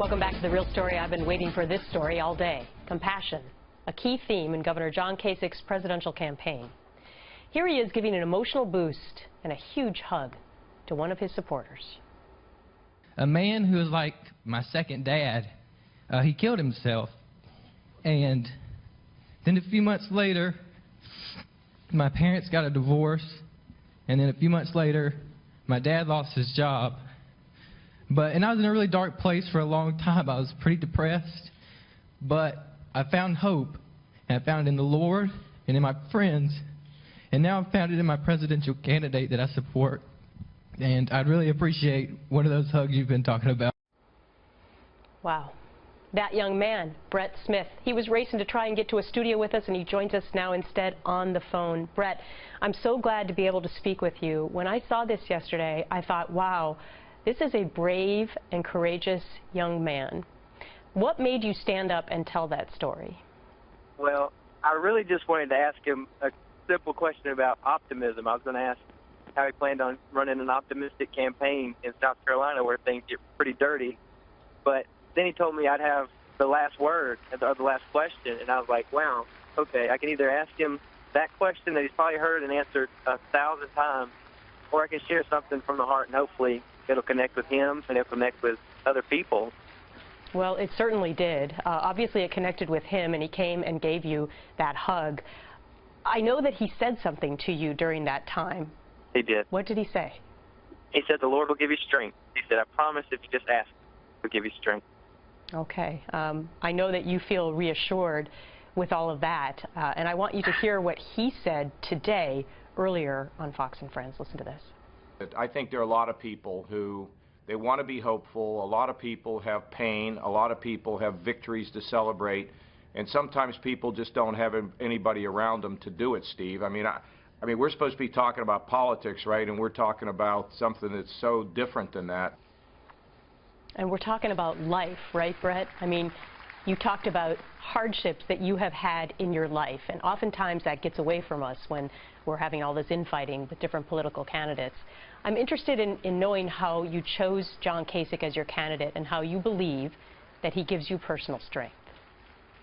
Welcome back to The Real Story. I've been waiting for this story all day. Compassion, a key theme in Governor John Kasich's presidential campaign. Here he is giving an emotional boost and a huge hug to one of his supporters. A man who was like my second dad, he killed himself. And then a few months later, my parents got a divorce. And then a few months later, my dad lost his job. And I was in a really dark place for a long time. I was pretty depressed. But I found hope. And I found it in the Lord and in my friends. And now I've found it in my presidential candidate that I support. And I'd really appreciate one of those hugs you've been talking about. Wow. That young man, Brett Smith, he was racing to try and get to a studio with us, and he joins us now instead on the phone. Brett, I'm so glad to be able to speak with you. When I saw this yesterday, I thought, wow, this is a brave and courageous young man. What made you stand up and tell that story? Well, I really just wanted to ask him a simple question about optimism. I was going to ask how he planned on running an optimistic campaign in South Carolina where things get pretty dirty. But then he told me I'd have the last word, or the last question, and I was like, wow, okay, I can either ask him that question that he's probably heard and answered 1,000 times, or I can share something from the heart, and hopefully it'll connect with him and it'll connect with other people. Well, it certainly did. Obviously, it connected with him, and he came and gave you that hug. I know that he said something to you during that time. He did. What did he say? He said, the Lord will give you strength. He said, I promise if you just ask, he'll give you strength. Okay. I know that you feel reassured with all of that, and I want you to hear what he said today, earlier on Fox and Friends. Listen to this. I think there are a lot of people who, they want to be hopeful. A lot of people have pain. A lot of people have victories to celebrate. And sometimes people just don't have anybody around them to do it, Steve. I mean, we're supposed to be talking about politics, right? And we're talking about something that's so different than that. And we're talking about life, right, Brett? I mean, you talked about hardships that you have had in your life, and oftentimes that gets away from us when we're having all this infighting with different political candidates. I'm interested in knowing how you chose John Kasich as your candidate and how you believe that he gives you personal strength.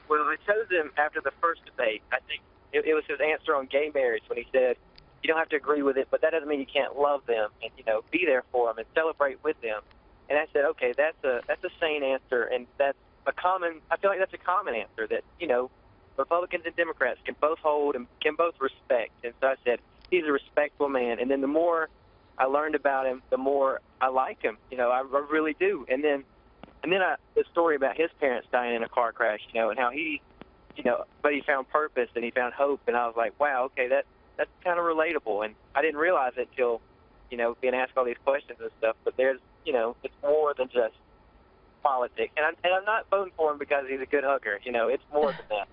Well, I chose him after the first debate. I think it was his answer on gay marriage when he said, you don't have to agree with it, but that doesn't mean you can't love them and, you know, be there for them and celebrate with them. And I said, okay, that's a sane answer, and that's I feel like that's a common answer that, you know, Republicans and Democrats can both hold and can both respect. And so I said, he's a respectful man. And then the more I learned about him, the more I like him. You know, I really do. And then the story about his parents dying in a car crash, you know, and how he, you know, but he found purpose and he found hope. And I was like, wow, okay, that's kind of relatable. And I didn't realize it till, you know, being asked all these questions and stuff. But there's, you know, it's more than just politics. And I'm not voting for him because he's a good hugger. You know, it's more than that.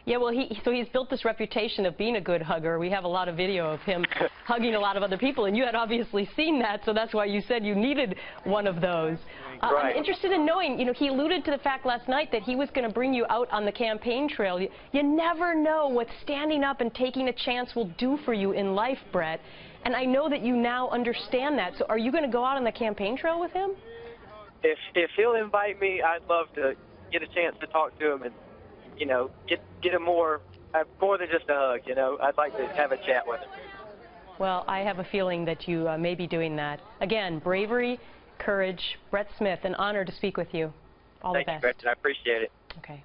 Yeah, well, so he's built this reputation of being a good hugger. We have a lot of video of him hugging a lot of other people, and you had obviously seen that, so that's why you said you needed one of those. Right. I'm interested in knowing, you know, he alluded to the fact last night that he was going to bring you out on the campaign trail. You never know what standing up and taking a chance will do for you in life, Brett, and I know that you now understand that. So are you going to go out on the campaign trail with him? If he'll invite me, I'd love to get a chance to talk to him and, you know, get him more than just a hug, you know. I'd like to have a chat with him. Well, I have a feeling that you may be doing that. Again, bravery, courage, Brett Smith, an honor to speak with you. All the best. Thank you, Gretchen. I appreciate it. Okay.